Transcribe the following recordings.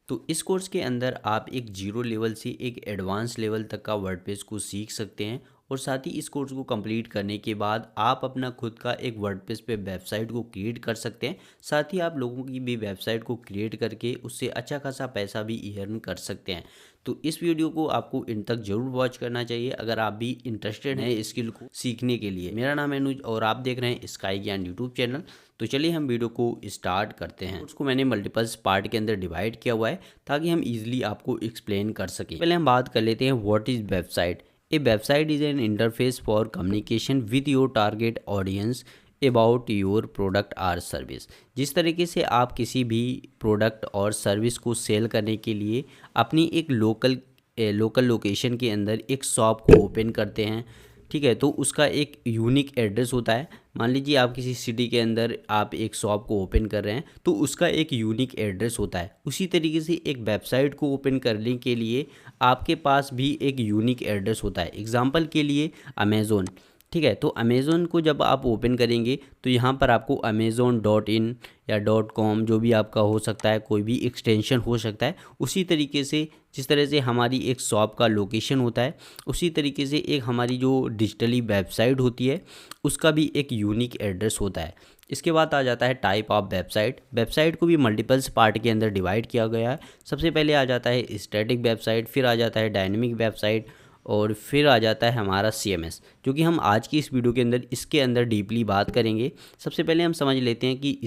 तो इस कोर्स के अंदर आप एक जीरो लेवल से एक एडवांस लेवल तक का वर्डप्रेस को सीख सकते हैं और साथ ही इस कोर्स को कंप्लीट करने के बाद आप अपना खुद का एक वर्डप्रेस पे वेबसाइट को क्रिएट कर सकते हैं। साथ ही आप लोगों की भी वेबसाइट को क्रिएट करके उससे अच्छा खासा पैसा भी अर्न कर सकते हैं। तो इस वीडियो को आपको इन तक जरूर वॉच करना चाहिए अगर आप भी इंटरेस्टेड हैं स्किल को सीखने के लिए। मेरा नाम है अनुज और आप देख रहे हैं स्काई ज्ञान यूट्यूब चैनल। तो चलिए हम वीडियो को स्टार्ट करते हैं। उसको मैंने मल्टीपल्स पार्ट के अंदर डिवाइड किया हुआ है ताकि हम इजीली आपको एक्सप्लेन कर सकें। पहले हम बात कर लेते हैं what is website. A website is an interface for communication with your target audience about your product or service. जिस तरीके से आप किसी भी प्रोडक्ट और सर्विस को सेल करने के लिए अपनी एक लोकल लोकेशन के अंदर एक शॉप को ओपन करते हैं, ठीक है, तो उसका एक यूनिक एड्रेस होता है। मान लीजिए आप किसी सिटी के अंदर आप एक शॉप को ओपन कर रहे हैं तो उसका एक यूनिक एड्रेस होता है। उसी तरीके से एक वेबसाइट को ओपन करने के लिए आपके पास भी एक यूनिक एड्रेस होता है। एग्जांपल के लिए अमेज़ोन, ठीक है, तो अमेज़ोन को जब आप ओपन करेंगे तो यहाँ पर आपको amazon.in या .com जो भी आपका हो सकता है, कोई भी एक्सटेंशन हो सकता है। उसी तरीके से जिस तरह से हमारी एक शॉप का लोकेशन होता है उसी तरीके से एक हमारी जो डिजिटली वेबसाइट होती है उसका भी एक यूनिक एड्रेस होता है। इसके बाद आ जाता है टाइप ऑफ वेबसाइट। वेबसाइट को भी मल्टीपल्स पार्ट के अंदर डिवाइड किया गया है। सबसे पहले आ जाता है स्टैटिक वेबसाइट, फिर आ जाता है डायनेमिक वेबसाइट और फिर आ जाता है हमारा CMS, जो कि हम आज की इस वीडियो के अंदर इसके अंदर डीपली बात करेंगे। सबसे पहले हम समझ लेते हैं कि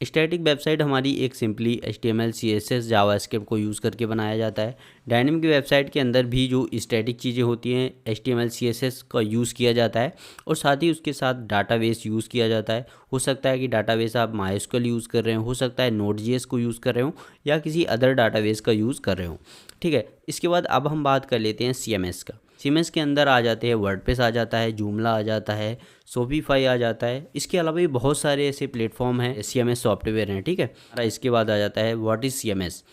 स्टैटिक वेबसाइट हमारी एक सिंपली HTML CSS जावास्क्रिप्ट को यूज़ करके बनाया जाता है। डायनेमिक वेबसाइट के अंदर भी जो स्टैटिक चीज़ें होती हैं HTML CSS का यूज़ किया जाता है और साथ ही उसके साथ डाटाबेस यूज़ किया जाता है। हो सकता है कि डाटाबेस आप MySQL यूज़ कर रहे हो सकता है Node.js को यूज़ कर रहे हो या किसी अदर डाटाबेस का यूज़ कर रहे हो, ठीक है। इसके बाद अब हम बात कर लेते हैं CMS का। CMS के अंदर आ जाते हैं वर्डप्रेस आ जाता है, जूमला आ जाता है, शॉपिफाई आ जाता है। इसके अलावा भी बहुत सारे ऐसे प्लेटफॉर्म हैं CMS सॉफ्टवेयर हैं, ठीक है। इसके बाद आ जाता है व्हाट इज़ CMS।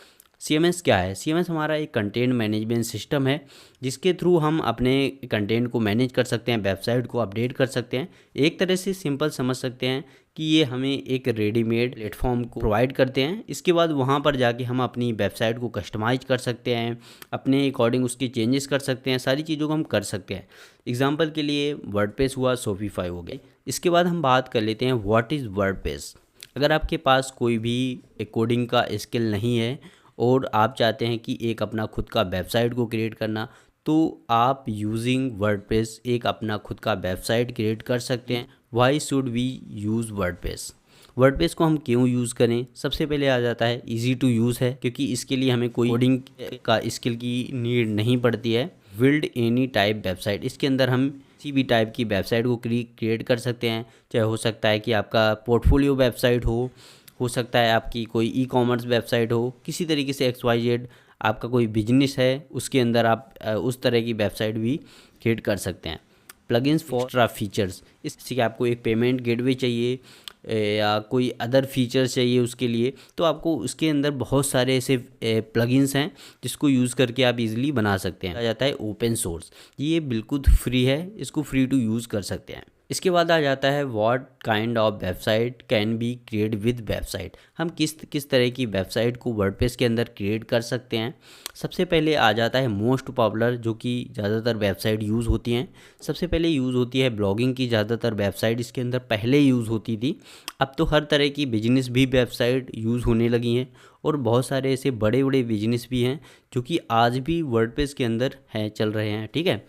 CMS क्या है? CMS हमारा एक कंटेंट मैनेजमेंट सिस्टम है जिसके थ्रू हम अपने कंटेंट को मैनेज कर सकते हैं, वेबसाइट को अपडेट कर सकते हैं। एक तरह से सिंपल समझ सकते हैं कि ये हमें एक रेडीमेड प्लेटफॉर्म को प्रोवाइड करते हैं। इसके बाद वहाँ पर जाके हम अपनी वेबसाइट को कस्टमाइज कर सकते हैं, अपने अकॉर्डिंग उसके चेंजेस कर सकते हैं, सारी चीज़ों को हम कर सकते हैं। एग्जाम्पल के लिए वर्डप्रेस हुआ, शॉपिफाई हो गए। इसके बाद हम बात कर लेते हैं व्हाट इज़ वर्डप्रेस। अगर आपके पास कोई भी कोडिंग का स्किल नहीं है और आप चाहते हैं कि एक अपना खुद का वेबसाइट को क्रिएट करना, तो आप यूजिंग वर्डप्रेस एक अपना खुद का वेबसाइट क्रिएट कर सकते हैं। Why should we use WordPress? WordPress को हम क्यों यूज़ करें? सबसे पहले आ जाता है इजी टू यूज़ है, क्योंकि इसके लिए हमें कोई कोडिंग का स्किल की नीड नहीं पड़ती है। बिल्ड एनी टाइप वेबसाइट, इसके अंदर हम किसी भी टाइप की वेबसाइट को क्रिएट कर सकते हैं। चाहे हो सकता है कि आपका पोर्टफोलियो वेबसाइट हो सकता है आपकी कोई ई-कॉमर्स वेबसाइट हो, किसी तरीके से XYZ आपका कोई बिजनेस है उसके अंदर आप उस तरह की वेबसाइट भी क्रिएट कर सकते हैं। प्लगइन्स फॉर एक्स्ट्रा फीचर्स, इससे आपको एक पेमेंट गेटवे चाहिए या कोई अदर फीचर्स चाहिए उसके लिए, तो आपको उसके अंदर बहुत सारे ऐसे प्लगइन्स हैं जिसको यूज़ करके आप इजीली बना सकते हैं। आ जाता है ओपन सोर्स, ये बिल्कुल फ्री है, इसको फ्री टू यूज़ कर सकते हैं। इसके बाद आ जाता है what kind of website can be create with website. हम किस तरह की वेबसाइट को वर्डप्रेस के अंदर क्रिएट कर सकते हैं। सबसे पहले आ जाता है मोस्ट पॉपुलर, जो कि ज़्यादातर वेबसाइट यूज़ होती हैं। सबसे पहले यूज़ होती है ब्लॉगिंग की ज़्यादातर वेबसाइट, इसके अंदर पहले यूज़ होती थी। अब तो हर तरह की बिजनेस भी वेबसाइट यूज़ होने लगी हैं और बहुत सारे ऐसे बड़े बड़े बिजनेस भी हैं जो कि आज भी वर्डप्रेस के अंदर हैं, चल रहे हैं, ठीक है।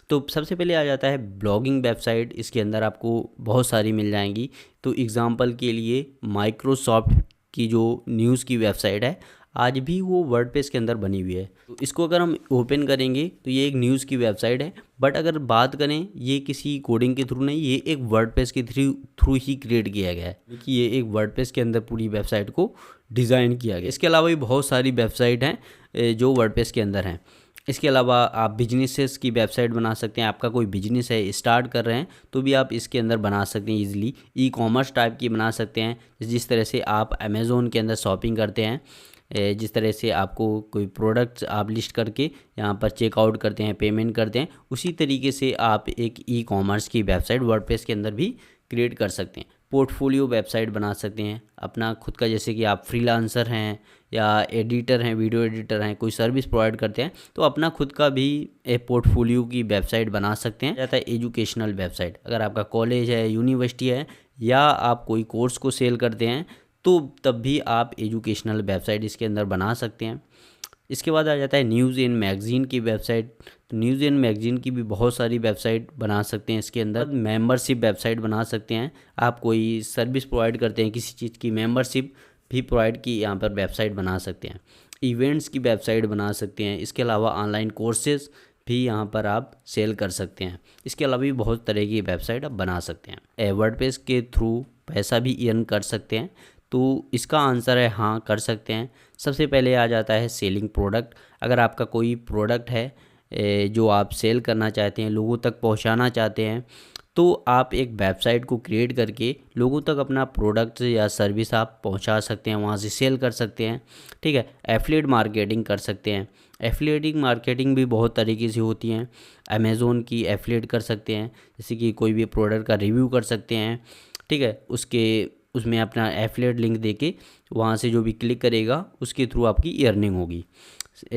तो सबसे पहले आ जाता है ब्लॉगिंग वेबसाइट, इसके अंदर आपको बहुत सारी मिल जाएंगी। तो एग्ज़ाम्पल के लिए माइक्रोसॉफ्ट की जो न्यूज़ की वेबसाइट है आज भी वो वर्डप्रेस के अंदर बनी हुई है। तो इसको अगर हम ओपन करेंगे तो ये एक न्यूज़ की वेबसाइट है, बट अगर बात करें ये किसी कोडिंग के थ्रू नहीं, ये एक वर्डप्रेस के थ्रू ही क्रिएट किया गया है, क्योंकि ये एक वर्डप्रेस के अंदर पूरी वेबसाइट को डिज़ाइन किया गया। इसके अलावा भी बहुत सारी वेबसाइट हैं जो वर्डप्रेस के अंदर हैं। इसके अलावा आप बिजनेसेस की वेबसाइट बना सकते हैं। आपका कोई बिजनेस है, स्टार्ट कर रहे हैं, तो भी आप इसके अंदर बना सकते हैं इजीली। ई-कॉमर्स टाइप की बना सकते हैं, जिस तरह से आप अमेज़ोन के अंदर शॉपिंग करते हैं, जिस तरह से आपको कोई प्रोडक्ट्स आप लिस्ट करके यहाँ पर चेकआउट करते हैं, पेमेंट करते हैं, उसी तरीके से आप एक ई-कॉमर्स की वेबसाइट वर्डप्रेस के अंदर भी क्रिएट कर सकते हैं। पोर्टफोलियो वेबसाइट बना सकते हैं अपना खुद का, जैसे कि आप फ्रीलांसर हैं या एडिटर हैं, वीडियो एडिटर हैं, कोई सर्विस प्रोवाइड करते हैं, तो अपना खुद का भी एक पोर्टफोलियो की वेबसाइट बना सकते हैं। जाता है एजुकेशनल वेबसाइट, अगर आपका कॉलेज है, यूनिवर्सिटी है, या आप कोई कोर्स को सेल करते हैं तो तब भी आप एजुकेशनल वेबसाइट इसके अंदर बना सकते हैं। इसके बाद आ जाता है न्यूज़ इन मैगज़ीन की वेबसाइट। तो न्यूज़ इन मैगज़ीन की भी बहुत सारी वेबसाइट बना सकते हैं इसके अंदर। मेंबरशिप वेबसाइट बना सकते हैं, आप कोई सर्विस प्रोवाइड करते हैं, किसी चीज़ की मेंबरशिप भी प्रोवाइड की यहाँ पर वेबसाइट बना सकते हैं। इवेंट्स की वेबसाइट बना सकते हैं। इसके अलावा ऑनलाइन कोर्सेज़ भी यहाँ पर आप सेल कर सकते हैं। इसके अलावा भी बहुत तरह की वेबसाइट आप बना सकते हैं। वर्डप्रेस के थ्रू पैसा भी अर्न कर सकते हैं, तो इसका आंसर है हाँ, कर सकते हैं। सबसे पहले आ जाता है सेलिंग प्रोडक्ट। अगर आपका कोई प्रोडक्ट है जो आप सेल करना चाहते हैं, लोगों तक पहुंचाना चाहते हैं, तो आप एक वेबसाइट को क्रिएट करके लोगों तक अपना प्रोडक्ट या सर्विस आप पहुंचा सकते हैं, वहां से सेल कर सकते हैं। ठीक है, एफिलिएट मार्केटिंग कर सकते हैं। एफिलिएटिंग मार्केटिंग भी बहुत तरीके से होती हैं। अमेज़ोन की एफिलिएट कर सकते हैं, जैसे कि कोई भी प्रोडक्ट का रिव्यू कर सकते हैं। ठीक है, उसमें अपना एफिलिएट लिंक देके वहाँ से जो भी क्लिक करेगा उसके थ्रू आपकी अर्निंग होगी।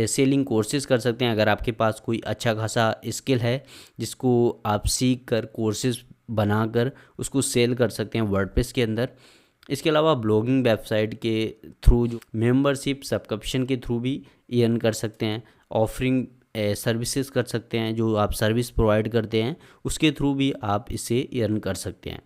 सेलिंग कोर्सेज़ कर सकते हैं, अगर आपके पास कोई अच्छा खासा स्किल है जिसको आप सीख कर कोर्सेज़ बनाकर उसको सेल कर सकते हैं वर्डप्रेस के अंदर। इसके अलावा ब्लॉगिंग वेबसाइट के थ्रू जो मेंबरशिप सब्सक्रिप्शन के थ्रू भी अर्न कर सकते हैं। ऑफरिंग सर्विसेज कर सकते हैं, जो आप सर्विस प्रोवाइड करते हैं उसके थ्रू भी आप इसे अर्न कर सकते हैं।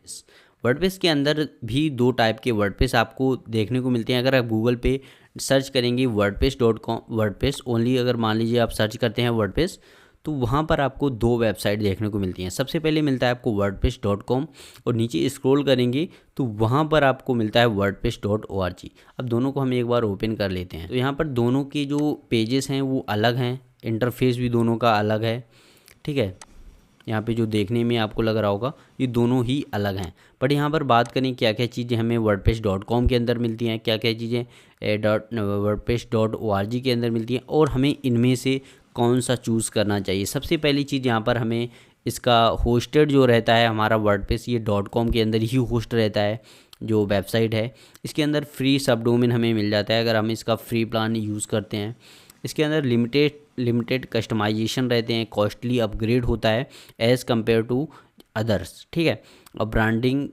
वर्डप्रेस के अंदर भी दो टाइप के वर्डप्रेस आपको देखने को मिलते हैं। अगर आप गूगल पे सर्च करेंगे wordpress.com, वर्डप्रेस ओनली अगर मान लीजिए आप सर्च करते हैं वर्डप्रेस, तो वहाँ पर आपको दो वेबसाइट देखने को मिलती हैं। सबसे पहले मिलता है आपको wordpress.com और नीचे स्क्रॉल करेंगे तो वहाँ पर आपको मिलता है wordpress.org। अब दोनों को हम एक बार ओपन कर लेते हैं। तो यहाँ पर दोनों के जो पेजेस हैं वो अलग हैं, इंटरफेस भी दोनों का अलग है। ठीक है, यहाँ पे जो देखने में आपको लग रहा होगा ये दोनों ही अलग हैं। बट यहाँ पर बात करें क्या क्या चीज़ें हमें wordpress.com के अंदर मिलती हैं, क्या क्या चीज़ें wordpress.org के अंदर मिलती हैं, और हमें इनमें से कौन सा चूज़ करना चाहिए। सबसे पहली चीज़ यहाँ पर हमें इसका होस्टेड जो रहता है हमारा वर्डप्रेस, ये .com के अंदर ही होस्ट रहता है। जो वेबसाइट है इसके अंदर फ्री सब डोमेन हमें मिल जाता है अगर हम इसका फ्री प्लान यूज़ करते हैं। इसके अंदर लिमिटेड कस्टमाइजेशन रहते हैं, कॉस्टली अपग्रेड होता है एज़ कम्पेयर टू अदर्स। ठीक है, और ब्रांडिंग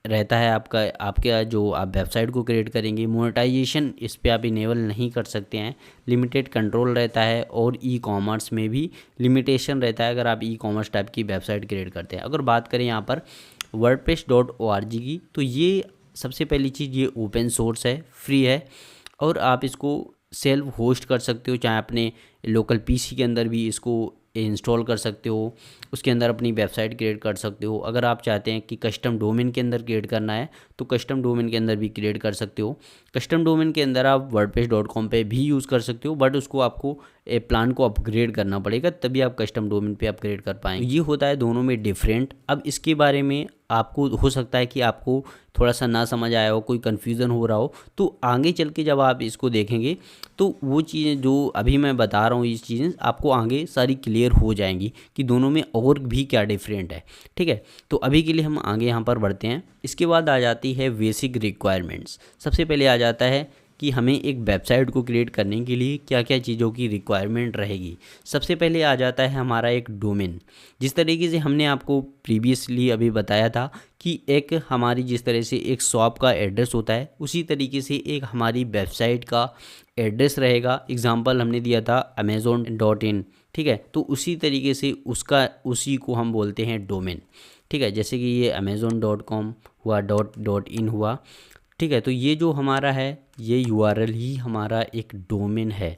रहता है आपका जो आप वेबसाइट को क्रिएट करेंगे। मोनेटाइजेशन इस पे आप इनेबल नहीं कर सकते हैं। लिमिटेड कंट्रोल रहता है, और ई कॉमर्स में भी लिमिटेशन रहता है अगर आप ई कॉमर्स टाइप की वेबसाइट क्रिएट करते हैं। अगर बात करें यहाँ पर wordpress.org की, तो ये सबसे पहली चीज़ ये ओपन सोर्स है, फ्री है, और आप इसको सेल्फ होस्ट कर सकते हो, चाहे अपने लोकल पीसी के अंदर भी इसको इंस्टॉल कर सकते हो, उसके अंदर अपनी वेबसाइट क्रिएट कर सकते हो। अगर आप चाहते हैं कि कस्टम डोमेन के अंदर क्रिएट करना है तो कस्टम डोमेन के अंदर भी क्रिएट कर सकते हो। कस्टम डोमेन के अंदर आप wordpress.com पे भी यूज़ कर सकते हो, बट उसको आपको प्लान को अपग्रेड करना पड़ेगा, तभी आप कस्टम डोमेन पे अपग्रेड कर पाएंगे। ये होता है दोनों में डिफरेंट। अब इसके बारे में आपको हो सकता है कि आपको थोड़ा सा ना समझ आया हो, कोई कन्फ्यूज़न हो रहा हो, तो आगे चल के जब आप इसको देखेंगे तो वो चीज़ें जो अभी मैं बता रहा हूँ, ये चीज़ें आपको आगे सारी क्लियर हो जाएंगी कि दोनों में और भी क्या डिफरेंट है। ठीक है, तो अभी के लिए हम आगे यहाँ पर बढ़ते हैं। इसके बाद आ जाती है बेसिक रिक्वायरमेंट्स। सबसे पहले आ जाता है कि हमें एक वेबसाइट को क्रिएट करने के लिए क्या क्या चीज़ों की रिक्वायरमेंट रहेगी। सबसे पहले आ जाता है हमारा एक डोमेन। जिस तरीके से हमने आपको प्रीवियसली अभी बताया था कि एक हमारी जिस तरह से एक शॉप का एड्रेस होता है, उसी तरीके से एक हमारी वेबसाइट का एड्रेस रहेगा। एग्जांपल हमने दिया था amazon.in। ठीक है, तो उसी तरीके से उसी को हम बोलते हैं डोमेन। ठीक है, जैसे कि ये amazon.com हुआ, .in हुआ। ठीक है, तो ये जो हमारा है ये URL ही हमारा एक डोमेन है।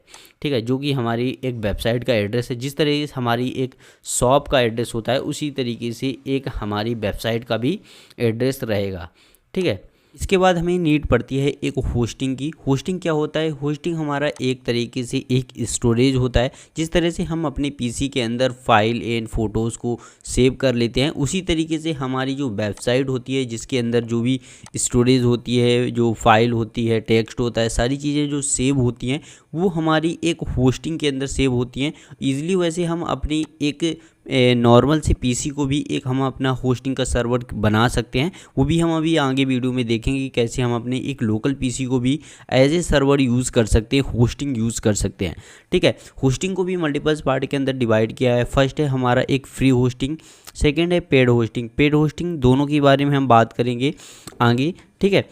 ठीक है, जो कि हमारी एक वेबसाइट का एड्रेस है। जिस तरीके से हमारी एक शॉप का एड्रेस होता है, उसी तरीके से एक हमारी वेबसाइट का भी एड्रेस रहेगा। ठीक है, इसके बाद हमें नीड पड़ती है एक होस्टिंग की। होस्टिंग क्या होता है? होस्टिंग हमारा एक तरीके से एक स्टोरेज होता है। जिस तरह से हम अपने पीसी के अंदर फाइल एंड फोटोज़ को सेव कर लेते हैं, उसी तरीके से हमारी जो वेबसाइट होती है जिसके अंदर जो भी स्टोरेज होती है, जो फाइल होती है, टेक्स्ट होता है, सारी चीज़ें जो सेव होती हैं वो हमारी एक होस्टिंग के अंदर सेव होती हैं। ईज़िली वैसे हम अपनी एक नॉर्मल से पीसी को भी एक हम अपना होस्टिंग का सर्वर बना सकते हैं। वो भी हम अभी आगे वीडियो में देखेंगे कि कैसे हम अपने एक लोकल पीसी को भी एज ए सर्वर यूज़ कर सकते हैं, होस्टिंग यूज़ कर सकते हैं। ठीक है, होस्टिंग को भी मल्टीपल पार्ट के अंदर डिवाइड किया है। फर्स्ट है हमारा एक फ्री होस्टिंग, सेकेंड है पेड होस्टिंग। पेड होस्टिंग दोनों के बारे में हम बात करेंगे आगे। ठीक है,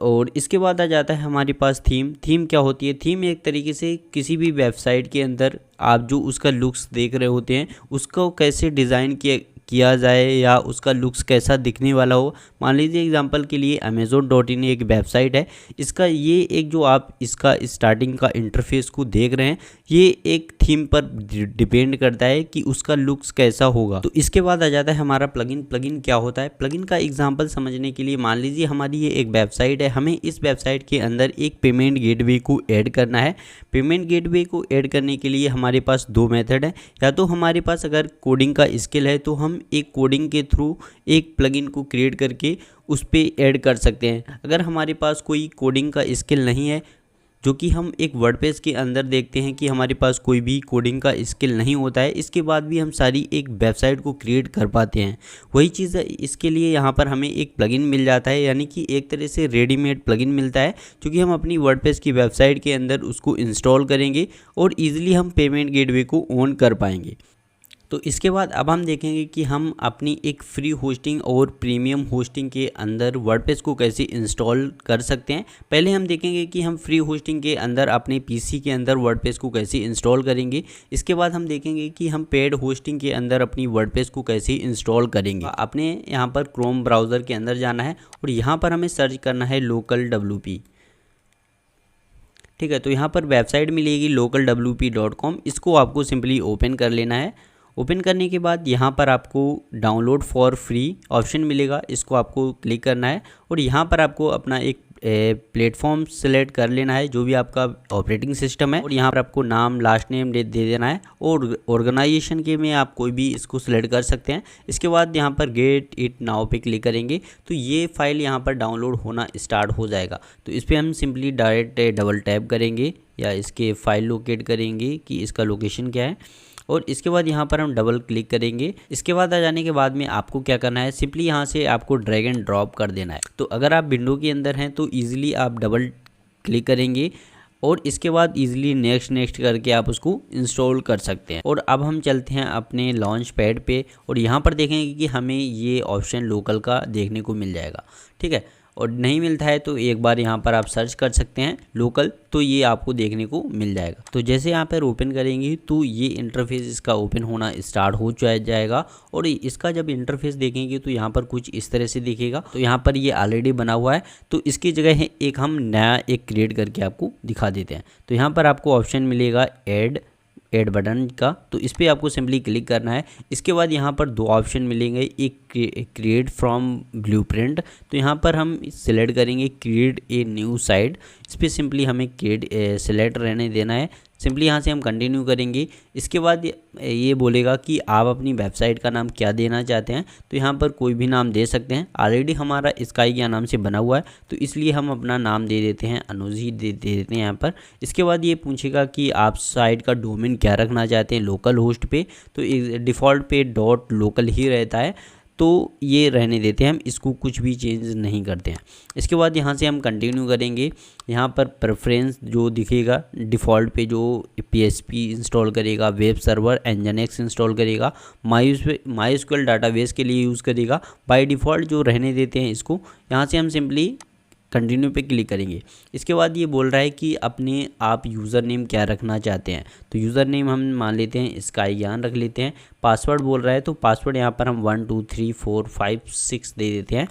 और इसके बाद आ जाता है हमारे पास थीम। थीम क्या होती है? थीम एक तरीके से किसी भी वेबसाइट के अंदर आप जो उसका लुक्स देख रहे होते हैं उसको कैसे डिज़ाइन किया जाए या उसका लुक्स कैसा दिखने वाला हो। मान लीजिए एग्जांपल के लिए amazon.in एक वेबसाइट है, इसका ये एक जो आप इसका स्टार्टिंग का इंटरफेस को देख रहे हैं ये एक थीम पर डिपेंड करता है कि उसका लुक्स कैसा होगा। तो इसके बाद आ जाता है हमारा प्लगइन। प्लगइन क्या होता है? प्लगइन का एग्जांपल समझने के लिए मान लीजिए हमारी ये एक वेबसाइट है, हमें इस वेबसाइट के अंदर एक पेमेंट गेटवे को ऐड करना है। पेमेंट गेटवे को ऐड करने के लिए हमारे पास दो मेथड है। या तो हमारे पास अगर कोडिंग का स्किल है तो हम एक कोडिंग के थ्रू एक प्लगइन को क्रिएट करके उस पर ऐड कर सकते हैं। अगर हमारे पास कोई कोडिंग का स्किल नहीं है, जो कि हम एक वर्डप्रेस के अंदर देखते हैं कि हमारे पास कोई भी कोडिंग का स्किल नहीं होता है, इसके बाद भी हम सारी एक वेबसाइट को क्रिएट कर पाते हैं। वही चीज़ इसके लिए यहाँ पर हमें एक प्लगइन मिल जाता है, यानी कि एक तरह से रेडीमेड प्लगइन मिलता है, क्योंकि हम अपनी वर्डप्रेस की वेबसाइट के अंदर उसको इंस्टॉल करेंगे और ईजिली हम पेमेंट गेटवे को ऑन कर पाएंगे। तो इसके बाद अब हम देखेंगे कि हम अपनी एक फ्री होस्टिंग और प्रीमियम होस्टिंग के अंदर वर्डप्रेस को कैसे इंस्टॉल कर सकते हैं। पहले हम देखेंगे कि हम फ्री होस्टिंग के अंदर अपने पीसी के अंदर वर्डप्रेस को कैसे इंस्टॉल करेंगे। इसके बाद हम देखेंगे कि हम पेड होस्टिंग के अंदर अपनी वर्डप्रेस को कैसे इंस्टॉल करेंगे। अपने यहाँ पर क्रोम ब्राउज़र के अंदर जाना है और यहाँ पर हमें सर्च करना है localwp। ठीक है, तो यहाँ पर वेबसाइट मिलेगी localwp.com। इसको आपको सिंपली ओपन कर लेना है। ओपन करने के बाद यहाँ पर आपको डाउनलोड फॉर फ्री ऑप्शन मिलेगा, इसको आपको क्लिक करना है और यहाँ पर आपको अपना एक प्लेटफॉर्म सेलेक्ट कर लेना है, जो भी आपका ऑपरेटिंग सिस्टम है, और यहाँ पर आपको नाम, लास्ट नेम दे देना है और ऑर्गेनाइजेशन के में आप कोई भी इसको सिलेक्ट कर सकते हैं। इसके बाद यहाँ पर गेट इट नाउ पे क्लिक करेंगे तो ये फाइल यहाँ पर डाउनलोड होना स्टार्ट हो जाएगा। तो इस पर हम सिंपली डायरेक्ट डबल टैप करेंगे या इसके फाइल लोकेट करेंगे कि इसका लोकेशन क्या है, और इसके बाद यहाँ पर हम डबल क्लिक करेंगे। इसके बाद आ जाने के बाद में आपको क्या करना है, सिंपली यहाँ से आपको ड्रैग एंड ड्रॉप कर देना है। तो अगर आप विंडो के अंदर हैं तो ईजिली आप डबल क्लिक करेंगे और इसके बाद ईजिली नेक्स्ट करके आप उसको इंस्टॉल कर सकते हैं। और अब हम चलते हैं अपने लॉन्च पैड पे और यहाँ पर देखेंगे कि हमें ये ऑप्शन लोकल का देखने को मिल जाएगा। ठीक है, और नहीं मिलता है तो एक बार यहाँ पर आप सर्च कर सकते हैं लोकल, तो ये आपको देखने को मिल जाएगा। तो जैसे यहाँ पर ओपन करेंगे तो ये इंटरफेस इसका ओपन होना स्टार्ट हो जाएगा और इसका जब इंटरफेस देखेंगे तो यहाँ पर कुछ इस तरह से दिखेगा। तो यहाँ पर ये ऑलरेडी बना हुआ है, तो इसकी जगह एक हम नया एक क्रिएट करके आपको दिखा देते हैं। तो यहाँ पर आपको ऑप्शन मिलेगा ऐड बटन का, तो इस पर आपको सिंपली क्लिक करना है। इसके बाद यहाँ पर दो ऑप्शन मिलेंगे, एक क्रिएट फ्रॉम ब्लूप्रिंट, तो यहाँ पर हम सिलेक्ट करेंगे क्रिएट ए न्यू साइट। इस पर सिंपली हमें क्रिएट सेलेक्ट रहने देना है। सिंपली यहाँ से हम कंटिन्यू करेंगे। इसके बाद ये बोलेगा कि आप अपनी वेबसाइट का नाम क्या देना चाहते हैं, तो यहाँ पर कोई भी नाम दे सकते हैं। ऑलरेडी हमारा स्काई के नाम से बना हुआ है तो इसलिए हम अपना नाम दे देते हैं, अनुजी दे देते हैं यहाँ पर। इसके बाद ये पूछेगा कि आप साइट का डोमेन क्या रखना चाहते हैं लोकल होस्ट पे, तो डिफ़ॉल्ट पे .local ही रहता है, तो ये रहने देते हैं हम, इसको कुछ भी चेंज नहीं करते हैं। इसके बाद यहाँ से हम कंटिन्यू करेंगे। यहाँ पर प्रेफरेंस जो दिखेगा डिफ़ॉल्ट पे जो PHP इंस्टॉल करेगा, वेब सर्वर nginx इंस्टॉल करेगा, MySQL डाटाबेस के लिए यूज़ करेगा, बाय डिफ़ॉल्ट जो रहने देते हैं इसको। यहाँ से हम सिंपली कंटिन्यू पे क्लिक करेंगे। इसके बाद ये बोल रहा है कि अपने आप यूज़र नेम क्या रखना चाहते हैं, तो यूज़र नेम हम मान लेते हैं स्काई ज्ञान रख लेते हैं। पासवर्ड बोल रहा है तो पासवर्ड यहाँ पर हम 1 2 3 4 5 6 दे देते हैं।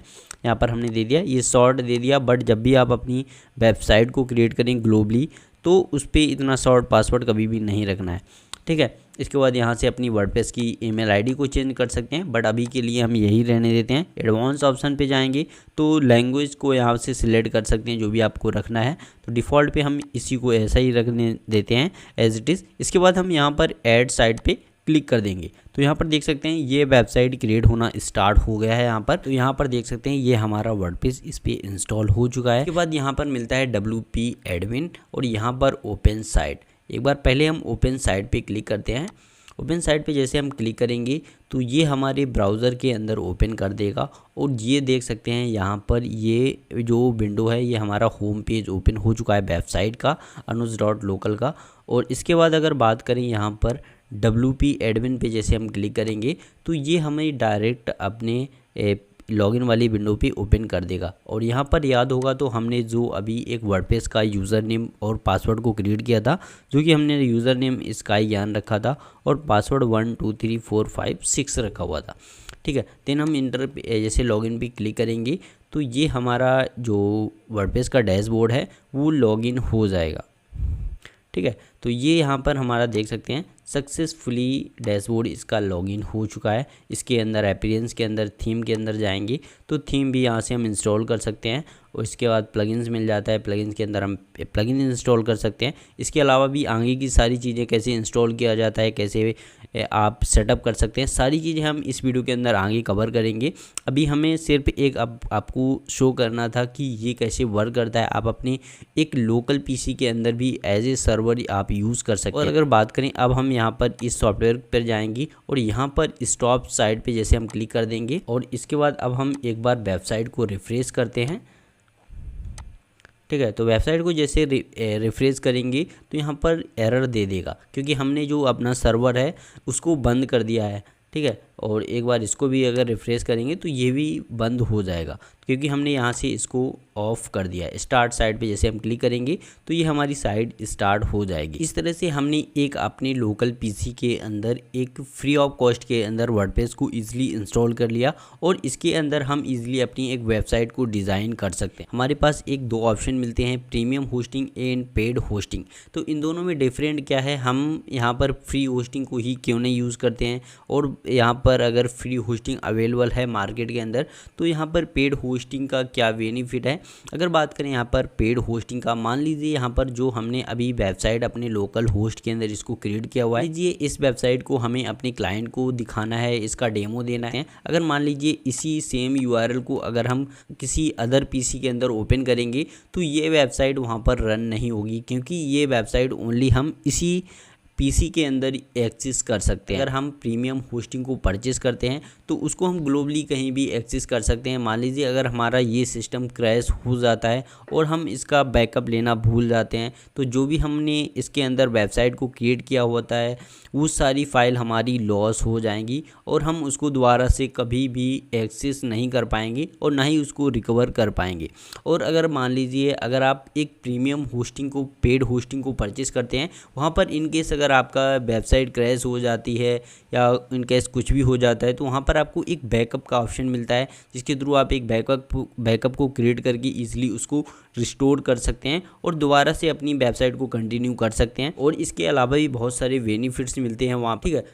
यहाँ पर हमने दे दिया, ये शॉर्ट दे दिया, बट जब भी आप अपनी वेबसाइट को क्रिएट करें ग्लोबली तो उस पर इतना शॉर्ट पासवर्ड कभी भी नहीं रखना है। ठीक है, इसके बाद यहाँ से अपनी वर्डप्रेस की ईमेल आईडी को चेंज कर सकते हैं, बट अभी के लिए हम यही रहने देते हैं। एडवांस ऑप्शन पे जाएंगे तो लैंग्वेज को यहाँ से सिलेक्ट कर सकते हैं जो भी आपको रखना है, तो डिफ़ॉल्ट पे हम इसी को ऐसा ही रखने देते हैं एज इट इज़। इसके बाद हम यहाँ पर ऐड साइट पे क्लिक कर देंगे तो यहाँ पर देख सकते हैं ये वेबसाइट क्रिएट होना स्टार्ट हो गया है यहाँ पर। तो यहाँ पर देख सकते हैं ये हमारा वर्डप्रेस इस पर इंस्टॉल हो चुका है। इसके बाद यहाँ पर मिलता है WP एडमिन और यहाँ पर ओपन साइट। एक बार पहले हम ओपन साइट पे क्लिक करते हैं ओपन साइट पे जैसे हम क्लिक करेंगे तो ये हमारे ब्राउज़र के अंदर ओपन कर देगा। और ये देख सकते हैं यहाँ पर ये जो विंडो है ये हमारा होम पेज ओपन हो चुका है वेबसाइट का, anuj.local का। और इसके बाद अगर बात करें यहाँ पर WP एडमिन पे जैसे हम क्लिक करेंगे तो ये हमें डायरेक्ट अपने लॉगिन वाली विंडो पे ओपन कर देगा। और यहाँ पर याद होगा तो हमने जो अभी एक वर्डप्रेस का यूज़र नेम और पासवर्ड को क्रिएट किया था, जो कि हमने यूज़र नेम स्काई ज्ञान रखा था और पासवर्ड 1 2 3 4 5 6 रखा हुआ था, ठीक है। देन हम इंटर जैसे लॉगिन पे क्लिक करेंगे तो ये हमारा जो वर्डप्रेस का डैशबोर्ड है वो लॉगिन हो जाएगा, ठीक है। तो ये यहाँ पर हमारा देख सकते हैं सक्सेसफुली डैशबोर्ड इसका लॉगिन हो चुका है। इसके अंदर अपीयरेंस के अंदर थीम के अंदर जाएंगे तो थीम भी यहाँ से हम इंस्टॉल कर सकते हैं। और इसके बाद प्लगइन्स मिल जाता है, प्लगइन्स के अंदर हम प्लगइन इंस्टॉल कर सकते हैं। इसके अलावा भी आगे की सारी चीज़ें कैसे इंस्टॉल किया जाता है, कैसे आप सेटअप कर सकते हैं, सारी चीज़ें हम इस वीडियो के अंदर आगे कवर करेंगे। अभी हमें सिर्फ एक आपको शो करना था कि ये कैसे वर्क करता है। आप अपने एक लोकल पीसी के अंदर भी एज ए सर्वर आप यूज़ कर सकते हैं। और अगर बात करें अब हम यहाँ पर इस सॉफ्टवेयर पर जाएंगे और यहाँ पर स्टॉप साइट पे जैसे हम क्लिक कर देंगे और इसके बाद अब हम एक बार वेबसाइट को रिफ्रेश करते हैं, ठीक है। तो वेबसाइट को जैसे रिफ्रेश करेंगे तो यहाँ पर एरर दे देगा क्योंकि हमने जो अपना सर्वर है उसको बंद कर दिया है, ठीक है। और एक बार इसको भी अगर रिफ्रेश करेंगे तो ये भी बंद हो जाएगा क्योंकि हमने यहाँ से इसको ऑफ कर दिया है। स्टार्ट साइट पे जैसे हम क्लिक करेंगे तो ये हमारी साइट स्टार्ट हो जाएगी। इस तरह से हमने एक अपने लोकल पीसी के अंदर एक फ्री ऑफ कॉस्ट के अंदर वर्डप्रेस को ईजिली इंस्टॉल कर लिया और इसके अंदर हम ईजिली अपनी एक वेबसाइट को डिज़ाइन कर सकते हैं। हमारे पास एक दो ऑप्शन मिलते हैं, premium hosting and paid hosting. तो इन दोनों में डिफरेंट क्या है, हम यहाँ पर फ्री होस्टिंग को ही क्यों नहीं यूज़ करते हैं और यहाँ पर अगर फ्री होस्टिंग अवेलेबल है मार्केट के अंदर तो यहाँ पर पेड होस्टिंग का क्या बेनिफिट है। अगर बात करें यहाँ पर पेड होस्टिंग का, मान लीजिए यहाँ पर जो हमने अभी वेबसाइट अपने लोकल होस्ट के अंदर इसको क्रिएट किया हुआ है, लीजिए इस वेबसाइट को हमें अपने क्लाइंट को दिखाना है, इसका डेमो देना है। अगर मान लीजिए इसी सेम URL को अगर हम किसी अदर पीसी के अंदर ओपन करेंगे तो ये वेबसाइट वहाँ पर रन नहीं होगी क्योंकि ये वेबसाइट ओनली हम इसी पीसी के अंदर एक्सेस कर सकते हैं। अगर हम प्रीमियम होस्टिंग को परचेस करते हैं तो उसको हम ग्लोबली कहीं भी एक्सेस कर सकते हैं। मान लीजिए अगर हमारा ये सिस्टम क्रैश हो जाता है और हम इसका बैकअप लेना भूल जाते हैं तो जो भी हमने इसके अंदर वेबसाइट को क्रिएट किया होता है वो सारी फाइल हमारी लॉस हो जाएंगी और हम उसको दोबारा से कभी भी एक्सेस नहीं कर पाएंगे और ना ही उसको रिकवर कर पाएंगे। और अगर मान लीजिए अगर आप एक प्रीमियम होस्टिंग को, पेड होस्टिंग को परचेस करते हैं, वहाँ पर इनकेस अगर आपका वेबसाइट क्रैश हो जाती है या इनकेस कुछ भी हो जाता है तो वहाँ पर आपको एक बैकअप का ऑप्शन मिलता है जिसके थ्रू आप एक बैकअप को क्रिएट करके ईजिली उसको रिस्टोर कर सकते हैं और दोबारा से अपनी वेबसाइट को कंटिन्यू कर सकते हैं। और इसके अलावा भी बहुत सारे बेनिफिट्स मिलते हैं वहाँ, ठीक है।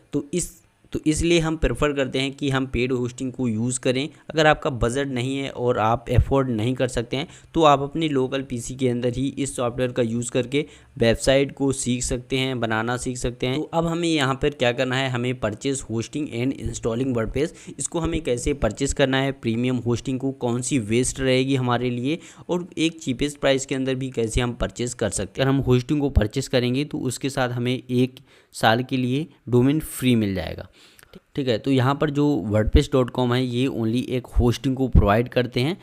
तो इसलिए हम प्रेफर करते हैं कि हम पेड होस्टिंग को यूज़ करें। अगर आपका बजट नहीं है और आप अफोर्ड नहीं कर सकते हैं तो आप अपने लोकल पीसी के अंदर ही इस सॉफ्टवेयर का यूज़ करके वेबसाइट को सीख सकते हैं, बनाना सीख सकते हैं। तो अब हमें यहाँ पर क्या करना है, हमें purchase hosting and installing WordPress, इसको हमें कैसे परचेस करना है, प्रीमियम होस्टिंग को कौन सी वेस्ट रहेगी हमारे लिए और एक चीपेस्ट प्राइस के अंदर भी कैसे हम परचेस कर सकते हैं। अगर हम होस्टिंग को परचेस करेंगे तो उसके साथ हमें 1 साल के लिए डोमेन फ्री मिल जाएगा, ठीक है। तो यहाँ पर जो wordpress.com है ये ओनली एक होस्टिंग को प्रोवाइड करते हैं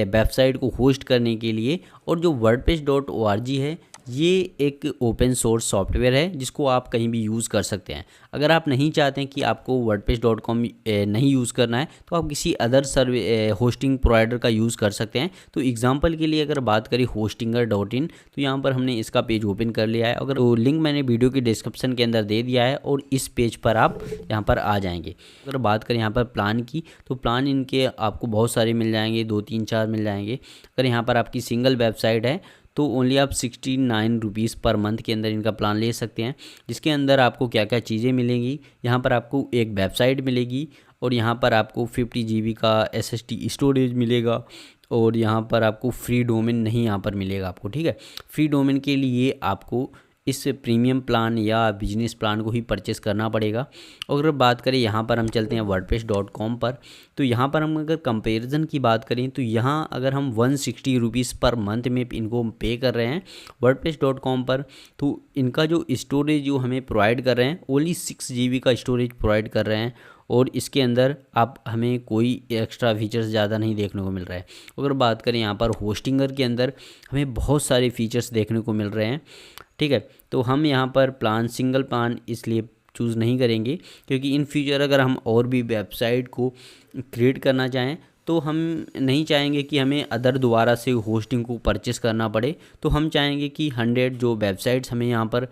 वेबसाइट को होस्ट करने के लिए। और जो wordpress.org है ये एक ओपन सोर्स सॉफ्टवेयर है जिसको आप कहीं भी यूज़ कर सकते हैं। अगर आप नहीं चाहते हैं कि आपको wordpress.com नहीं यूज़ करना है तो आप किसी अदर होस्टिंग प्रोवाइडर का यूज़ कर सकते हैं। तो एग्जांपल के लिए अगर बात करें hostinger.in तो यहाँ पर हमने इसका पेज ओपन कर लिया है। अगर तो लिंक मैंने वीडियो के डिस्क्रिप्शन के अंदर दे दिया है और इस पेज पर आप यहाँ पर आ जाएंगे। अगर बात करें यहाँ पर प्लान की तो प्लान इनके आपको बहुत सारे मिल जाएंगे, 2 3 4 मिल जाएंगे। अगर यहाँ पर आपकी सिंगल वेबसाइट है तो ओनली आप 69 रुपीज़ पर मंथ के अंदर इनका प्लान ले सकते हैं, जिसके अंदर आपको क्या क्या चीज़ें मिलेंगी। यहाँ पर आपको एक वेबसाइट मिलेगी और यहाँ पर आपको 50 GB का SSD स्टोरेज मिलेगा और यहाँ पर आपको फ्री डोमेन नहीं यहाँ पर मिलेगा आपको, ठीक है। फ्री डोमेन के लिए आपको इस प्रीमियम प्लान या बिजनेस प्लान को ही परचेस करना पड़ेगा। और अगर बात करें यहाँ पर हम चलते हैं wordpress.com पर, तो यहाँ पर हम अगर कंपैरिजन की बात करें तो यहाँ अगर हम 160 रुपीज़ पर मंथ में इनको पे कर रहे हैं wordpress.com पर, तो इनका जो स्टोरेज जो हमें प्रोवाइड कर रहे हैं ओनली 6 GB का स्टोरेज प्रोवाइड कर रहे हैं, और इसके अंदर आप हमें कोई एक्स्ट्रा फीचर्स ज़्यादा नहीं देखने को मिल रहा है। अगर बात करें यहाँ पर होस्टिंगर के अंदर हमें बहुत सारे फीचर्स देखने को मिल रहे हैं, ठीक है। तो हम यहाँ पर प्लान सिंगल प्लान इसलिए चूज़ नहीं करेंगे क्योंकि इन फ्यूचर अगर हम और भी वेबसाइट को क्रिएट करना चाहें तो हम नहीं चाहेंगे कि हमें अदर दोबारा से होस्टिंग को परचेस करना पड़े। तो हम चाहेंगे कि 100 जो वेबसाइट्स हमें यहाँ पर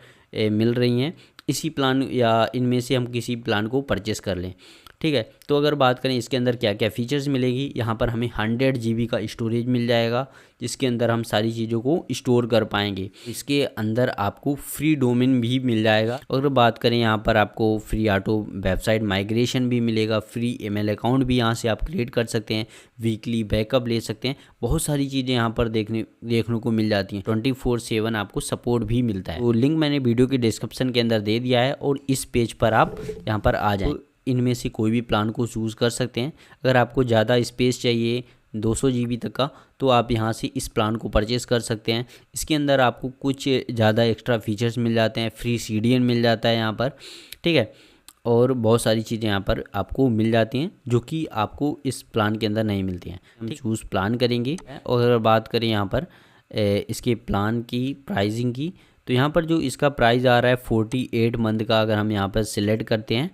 मिल रही हैं इसी प्लान या इनमें से हम किसी प्लान को परचेस कर लें, ठीक है। तो अगर बात करें इसके अंदर क्या क्या फ़ीचर्स मिलेगी, यहाँ पर हमें 100 GB का स्टोरेज मिल जाएगा जिसके अंदर हम सारी चीज़ों को स्टोर कर पाएंगे। इसके अंदर आपको फ्री डोमेन भी मिल जाएगा। अगर बात करें यहाँ पर आपको फ्री ऑटो वेबसाइट माइग्रेशन भी मिलेगा, फ्री ईमेल अकाउंट भी यहाँ से आप क्रिएट कर सकते हैं, वीकली बैकअप ले सकते हैं, बहुत सारी चीज़ें यहाँ पर देखने को मिल जाती हैं। 24/7 आपको सपोर्ट भी मिलता है। तो लिंक मैंने वीडियो के डिस्क्रिप्शन के अंदर दे दिया है और इस पेज पर आप यहाँ पर आ जाएँ। इनमें से कोई भी प्लान को चूज़ कर सकते हैं। अगर आपको ज़्यादा स्पेस चाहिए 200 GB तक का तो आप यहाँ से इस प्लान को परचेस कर सकते हैं। इसके अंदर आपको कुछ ज़्यादा एक्स्ट्रा फीचर्स मिल जाते हैं, फ्री CDN मिल जाता है यहाँ पर, ठीक है, और बहुत सारी चीज़ें यहाँ पर आपको मिल जाती हैं जो कि आपको इस प्लान के अंदर नहीं मिलती हैं। हम चूज़ प्लान करेंगे और अगर बात करें यहाँ पर इसके प्लान की प्राइसिंग की, तो यहाँ पर जो इसका प्राइस आ रहा है 48 मंथ का, अगर हम यहाँ पर सिलेक्ट करते हैं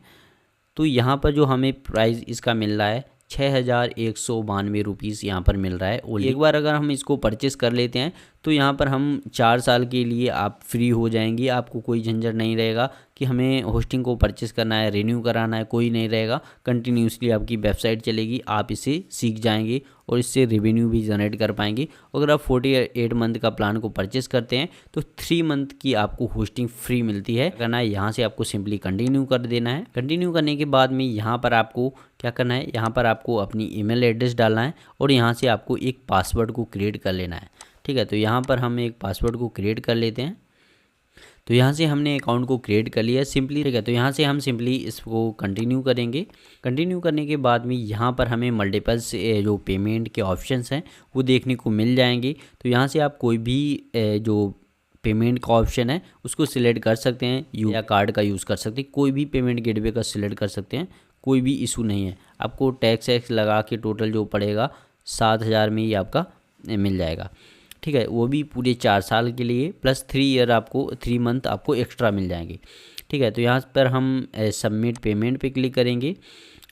तो यहाँ पर जो हमें प्राइस इसका मिल रहा है 6192 रुपीज़ यहाँ पर मिल रहा है। और एक बार अगर हम इसको परचेस कर लेते हैं तो यहाँ पर हम 4 साल के लिए आप फ्री हो जाएंगी। आपको कोई झंझट नहीं रहेगा कि हमें होस्टिंग को परचेस करना है, रिन्यू कराना है, कोई नहीं रहेगा। कंटिन्यूसली आपकी वेबसाइट चलेगी, आप इसे सीख जाएंगे और इससे रेवेन्यू भी जनरेट कर पाएंगे। अगर आप 48 मंथ का प्लान को परचेस करते हैं तो 3 मंथ की आपको होस्टिंग फ्री मिलती है। करना है यहाँ से आपको सिंपली कंटिन्यू कर देना है। कंटिन्यू करने के बाद में यहाँ पर आपको क्या करना है, यहाँ पर आपको अपनी ईमेल एड्रेस डालना है और यहाँ से आपको एक पासवर्ड को क्रिएट कर लेना है, ठीक है। तो यहाँ पर हम एक पासवर्ड को क्रिएट कर लेते हैं। तो यहाँ से हमने अकाउंट को क्रिएट कर लिया सिंपली, ठीक है। तो यहाँ से हम सिंपली इसको कंटिन्यू करेंगे। कंटिन्यू करने के बाद में यहाँ पर हमें मल्टीपल्स जो पेमेंट के ऑप्शंस हैं वो देखने को मिल जाएंगे। तो यहाँ से आप कोई भी जो पेमेंट का ऑप्शन है उसको सिलेक्ट कर सकते हैं या कार्ड का यूज़ कर सकते हैं, कोई भी पेमेंट गेटवे का सिलेक्ट कर सकते हैं, कोई भी इशू नहीं है। आपको टैक्स लगा के टोटल जो पड़ेगा 7000 में ही आपका मिल जाएगा, ठीक है। वो भी पूरे 4 साल के लिए प्लस 3 ईयर आपको 3 मंथ आपको एक्स्ट्रा मिल जाएंगे, ठीक है। तो यहाँ पर हम सबमिट पेमेंट पे क्लिक करेंगे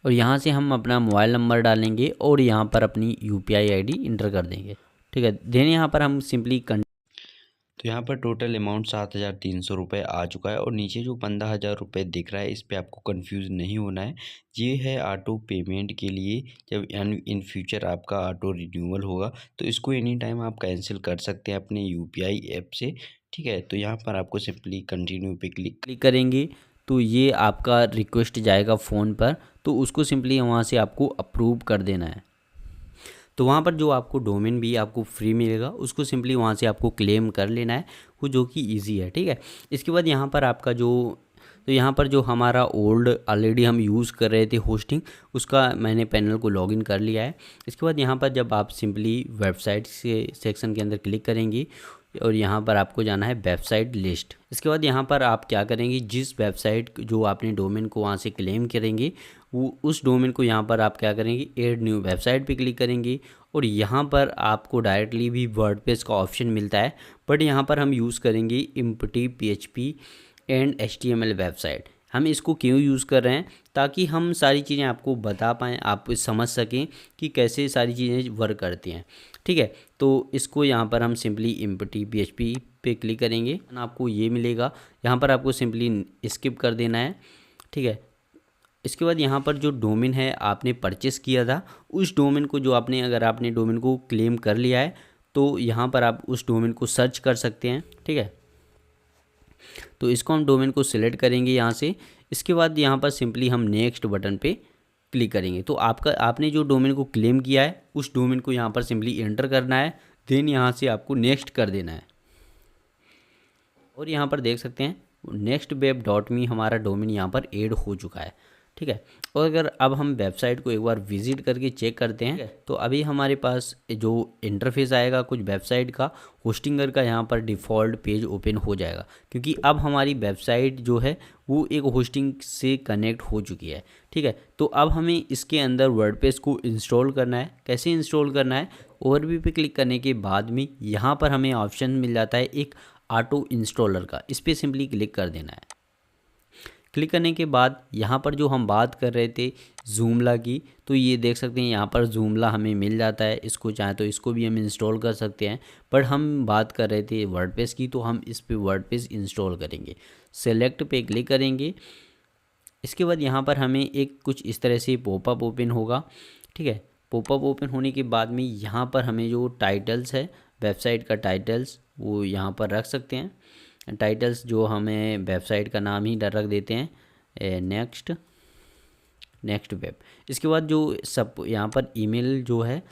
और यहाँ से हम अपना मोबाइल नंबर डालेंगे और यहाँ पर अपनी UPI ID इंटर कर देंगे, ठीक है। देन यहाँ पर हम सिंपली तो यहाँ पर टोटल अमाउंट 7300 रुपये आ चुका है और नीचे जो 15000 रुपये दिख रहा है इस पर आपको कंफ्यूज नहीं होना है। ये है ऑटो पेमेंट के लिए, जब इन फ्यूचर आपका ऑटो रिन्यूअल होगा तो इसको एनी टाइम आप कैंसिल कर सकते हैं अपने UPI ऐप से, ठीक है। तो यहाँ पर आपको सिंपली कंटिन्यू पे क्लिक करेंगे तो ये आपका रिक्वेस्ट जाएगा फ़ोन पर, तो उसको सिंपली वहाँ से आपको अप्रूव कर देना है। तो वहाँ पर जो आपको डोमेन भी आपको फ्री मिलेगा उसको सिंपली वहाँ से आपको क्लेम कर लेना है, वो जो कि इजी है, ठीक है। इसके बाद यहाँ पर आपका तो यहाँ पर जो हमारा ओल्ड ऑलरेडी हम यूज़ कर रहे थे होस्टिंग, उसका मैंने पैनल को लॉगिन कर लिया है। इसके बाद यहाँ पर जब आप सिंपली वेबसाइट से सेक्शन के अंदर क्लिक करेंगे और यहाँ पर आपको जाना है वेबसाइट लिस्ट। इसके बाद यहाँ पर आप क्या करेंगे, जिस वेबसाइट जो आपने डोमेन को वहाँ से क्लेम करेंगे वो उस डोमेन को यहाँ पर आप क्या करेंगे, ऐड न्यू वेबसाइट पे क्लिक करेंगे और यहाँ पर आपको डायरेक्टली भी वर्डप्रेस का ऑप्शन मिलता है, बट यहाँ पर हम यूज़ करेंगे empty PHP and HTML website. हम इसको क्यों यूज़ कर रहे हैं, ताकि हम सारी चीज़ें आपको बता पाएँ, आप समझ सकें कि कैसे सारी चीज़ें वर्क करती हैं, ठीक है। तो इसको यहाँ पर हम सिंपली एम्प्टी PHP पे क्लिक करेंगे, आपको ये मिलेगा। यहाँ पर आपको सिंपली स्किप कर देना है, ठीक है। इसके बाद यहाँ पर जो डोमेन है आपने परचेस किया था उस डोमेन को अगर आपने डोमेन को क्लेम कर लिया है तो यहाँ पर आप उस डोमेन को सर्च कर सकते हैं, ठीक है। तो इसको हम डोमेन को सिलेक्ट करेंगे यहाँ से। इसके बाद यहाँ पर सिंपली हम नेक्स्ट बटन पे क्लिक करेंगे। तो आपने जो डोमेन को क्लेम किया है उस डोमेन को यहाँ पर सिंपली एंटर करना है, देन यहाँ से आपको नेक्स्ट कर देना है। और यहाँ पर देख सकते हैं nextweb.me हमारा डोमेन यहाँ पर ऐड हो चुका है। ठीक है, और अगर अब हम वेबसाइट को एक बार विजिट करके चेक करते हैं तो अभी हमारे पास जो इंटरफेस आएगा कुछ वेबसाइट का, होस्टिंगर का यहाँ पर डिफ़ॉल्ट पेज ओपन हो जाएगा, क्योंकि अब हमारी वेबसाइट जो है वो एक होस्टिंग से कनेक्ट हो चुकी है। ठीक है, तो अब हमें इसके अंदर वर्डप्रेस को इंस्टॉल करना है। कैसे इंस्टॉल करना है, ओवरव्यू पे क्लिक करने के बाद में यहाँ पर हमें ऑप्शन मिल जाता है एक ऑटो इंस्टॉलर का, इस पर सिंपली क्लिक कर देना है। क्लिक करने के बाद यहाँ पर जो हम बात कर रहे थे जूमला की, तो ये देख सकते हैं यहाँ पर जूमला हमें मिल जाता है। इसको चाहे तो इसको भी हम इंस्टॉल कर सकते हैं, पर हम बात कर रहे थे वर्डप्रेस की, तो हम इस पे वर्डप्रेस इंस्टॉल करेंगे। सेलेक्ट पे क्लिक करेंगे। इसके बाद यहाँ पर हमें एक कुछ इस तरह से पॉपअप ओपन होगा। ठीक है, पॉपअप ओपन होने के बाद में यहाँ पर हमें जो टाइटल्स है, वेबसाइट का टाइटल्स, वो यहाँ पर रख सकते हैं। टाइटल्स जो हमें वेबसाइट का नाम ही रख देते हैं, नेक्स्ट वेब। इसके बाद जो सब यहाँ पर ईमेल जो है,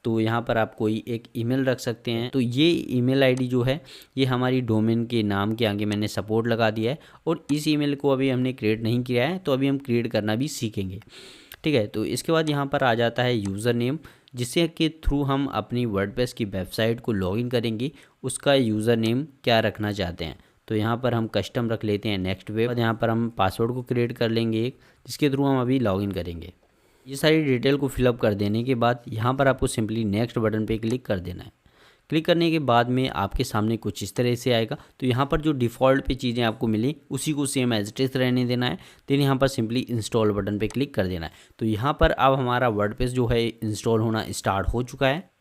तो यहाँ पर आप कोई एक ईमेल रख सकते हैं। तो ये ईमेल आईडी जो है ये हमारी डोमेन के नाम के आगे मैंने सपोर्ट लगा दिया है, और इस ईमेल को अभी हमने क्रिएट नहीं किया है, तो अभी हम क्रिएट करना भी सीखेंगे। ठीक है, तो इसके बाद यहाँ पर आ जाता है यूज़र नेम, जिससे के थ्रू हम अपनी वर्डप्रेस की वेबसाइट को लॉगिन करेंगे। उसका यूज़र नेम क्या रखना चाहते हैं, तो यहाँ पर हम कस्टम रख लेते हैं नेक्स्ट वेब। यहाँ पर हम पासवर्ड को क्रिएट कर लेंगे एक, जिसके थ्रू हम अभी लॉगिन करेंगे। ये सारी डिटेल को फिलअप कर देने के बाद यहाँ पर आपको सिंपली नेक्स्ट बटन पे क्लिक कर देना है। क्लिक करने के बाद में आपके सामने कुछ इस तरह से आएगा। तो यहाँ पर जो डिफ़ॉल्ट पे चीज़ें आपको मिली उसी को सेम एज इट इज रहने देना है। देन यहाँ पर सिंपली इंस्टॉल बटन पे क्लिक कर देना है। तो यहाँ पर अब हमारा वर्डप्रेस जो है इंस्टॉल होना स्टार्ट हो चुका है।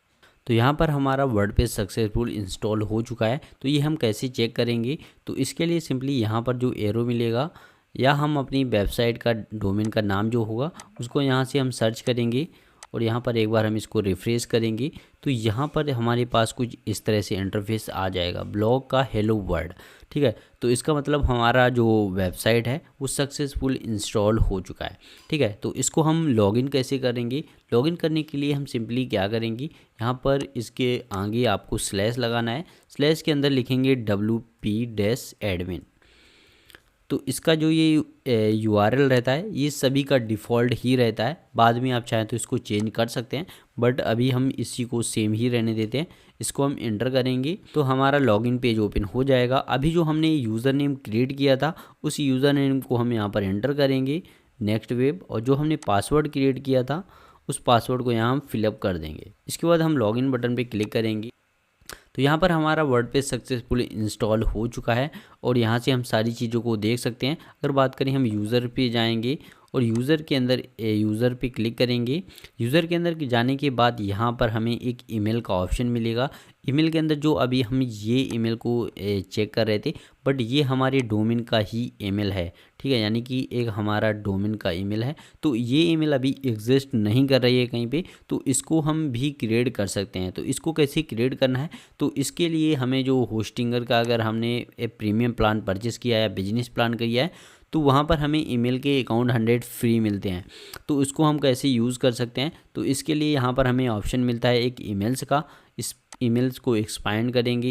तो यहाँ पर हमारा वर्डप्रेस सक्सेसफुल इंस्टॉल हो चुका है। तो ये हम कैसे चेक करेंगे, तो इसके लिए सिंपली यहाँ पर जो एरो मिलेगा, या हम अपनी वेबसाइट का डोमेन का नाम जो होगा उसको यहाँ से हम सर्च करेंगे, और यहाँ पर एक बार हम इसको रिफ्रेश करेंगे। तो यहाँ पर हमारे पास कुछ इस तरह से इंटरफेस आ जाएगा, ब्लॉग का हेलो वर्ल्ड। ठीक है, तो इसका मतलब हमारा जो वेबसाइट है वो सक्सेसफुल इंस्टॉल हो चुका है। ठीक है, तो इसको हम लॉगिन कैसे करेंगे, लॉगिन करने के लिए हम सिंपली क्या करेंगे, यहाँ पर इसके आगे आपको स्लैश लगाना है। स्लैश के अंदर लिखेंगे wp-admin। तो इसका जो ये URL रहता है ये सभी का डिफ़ॉल्ट ही रहता है। बाद में आप चाहें तो इसको चेंज कर सकते हैं, बट अभी हम इसी को सेम ही रहने देते हैं। इसको हम एंटर करेंगे तो हमारा लॉगिन पेज ओपन हो जाएगा। अभी जो हमने यूज़र नेम क्रिएट किया था उस यूज़र नेम को हम यहाँ पर एंटर करेंगे, नेक्स्ट वेब, और जो हमने पासवर्ड क्रिएट किया था उस पासवर्ड को यहाँ हम फिलअप कर देंगे। इसके बाद हम लॉगिन बटन पर क्लिक करेंगे। तो यहाँ पर हमारा वर्डप्रेस सक्सेसफुली इंस्टॉल हो चुका है, और यहाँ से हम सारी चीज़ों को देख सकते हैं। अगर बात करें, हम यूज़र पे जाएंगे और यूज़र के अंदर यूज़र पे क्लिक करेंगे। यूज़र के अंदर जाने के बाद यहाँ पर हमें एक ईमेल का ऑप्शन मिलेगा। ईमेल के अंदर जो अभी हम ये ईमेल को चेक कर रहे थे, बट ये हमारे डोमेन का ही ईमेल है। ठीक है, यानी कि एक हमारा डोमेन का ईमेल है। तो ये ईमेल अभी एग्जिस्ट नहीं कर रही है कहीं पे, तो इसको हम भी क्रिएट कर सकते हैं। तो इसको कैसे क्रिएट करना है, तो इसके लिए हमें जो होस्टिंगर का अगर हमने प्रीमियम प्लान परचेस किया है या बिजनेस प्लान किया है, तो वहाँ पर हमें ईमेल के अकाउंट 100 फ्री मिलते हैं। तो इसको हम कैसे यूज़ कर सकते हैं, तो इसके लिए यहाँ पर हमें ऑप्शन मिलता है एक ईमेल्स का। इस ईमेल्स को एक्सपैंड करेंगे,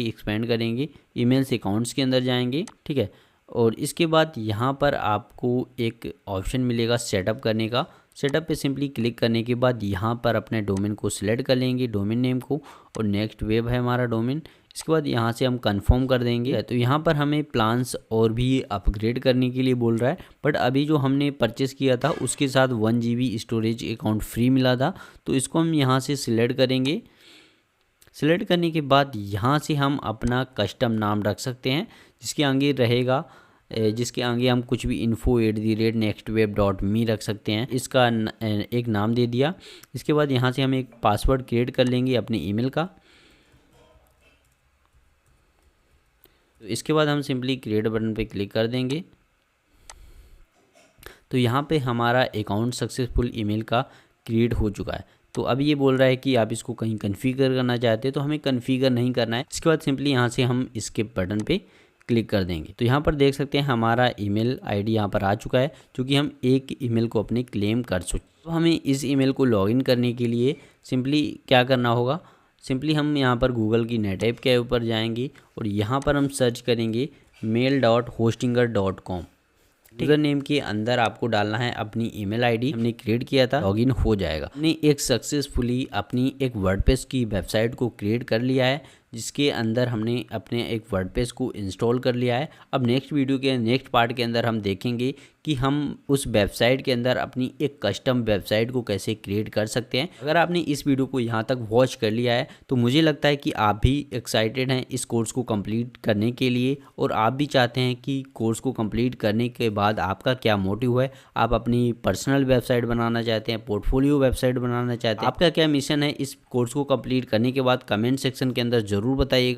ईमेल्स अकाउंट्स के अंदर जाएंगे। ठीक है, और इसके बाद यहाँ पर आपको एक ऑप्शन मिलेगा सेटअप करने का। सेटअप पे सिंपली क्लिक करने के बाद यहाँ पर अपने डोमेन को सिलेक्ट कर लेंगे, डोमेन नेम को, और नेक्स्ट वेब है हमारा डोमेन। इसके बाद यहाँ से हम कंफर्म कर देंगे। तो यहाँ पर हमें प्लान्स और भी अपग्रेड करने के लिए बोल रहा है, बट अभी जो हमने परचेस किया था उसके साथ 1 GB स्टोरेज अकाउंट फ्री मिला था। तो इसको हम यहाँ से सिलेक्ट करेंगे। सिलेक्ट करने के बाद यहाँ से हम अपना कस्टम नाम रख सकते हैं, जिसके आगे रहेगा, जिसके आगे हम कुछ भी info@nextweb.me रख सकते हैं। इसका एक नाम दे दिया। इसके बाद यहाँ से हम एक पासवर्ड क्रिएट कर लेंगे अपने ईमेल का। तो इसके बाद हम सिंपली क्रिएट बटन पे क्लिक कर देंगे। तो यहाँ पे हमारा अकाउंट सक्सेसफुल ईमेल का क्रिएट हो चुका है। तो अब ये बोल रहा है कि आप इसको कहीं कन्फिगर करना चाहते हैं, तो हमें कन्फिगर नहीं करना है। इसके बाद सिंपली यहाँ से हम स्किप बटन पे क्लिक कर देंगे। तो यहाँ पर देख सकते हैं हमारा ईमेल आईडी यहाँ पर आ चुका है, क्योंकि हम एक ईमेल को अपने क्लेम कर चुके। तो हमें इस ईमेल को लॉगिन करने के लिए सिंपली क्या करना होगा, सिंपली हम यहाँ पर गूगल की नेट ऐप के ऊपर जाएंगे और यहाँ पर हम सर्च करेंगे mail.hostinger.com। यूज़र नेम के अंदर आपको डालना है अपनी ईमेल आईडी, हमने क्रिएट किया था, लॉगिन हो जाएगा। हमने एक सक्सेसफुली अपनी एक वर्डप्रेस की वेबसाइट को क्रिएट कर लिया है, जिसके अंदर हमने अपने एक वर्डप्रेस को इंस्टॉल कर लिया है। अब नेक्स्ट वीडियो के नेक्स्ट पार्ट के अंदर हम देखेंगे कि हम उस वेबसाइट के अंदर अपनी एक कस्टम वेबसाइट को कैसे क्रिएट कर सकते हैं। अगर आपने इस वीडियो को यहाँ तक वॉच कर लिया है तो मुझे लगता है कि आप भी एक्साइटेड हैं इस कोर्स को कंप्लीट करने के लिए, और आप भी चाहते हैं कि कोर्स को कंप्लीट करने के बाद आपका क्या मोटिव है। आप अपनी पर्सनल वेबसाइट बनाना चाहते हैं, पोर्टफोलियो वेबसाइट बनाना चाहते हैं, आपका क्या मिशन है इस कोर्स को कंप्लीट करने के बाद, कमेंट सेक्शन के अंदर ज़रूर बताइएगा।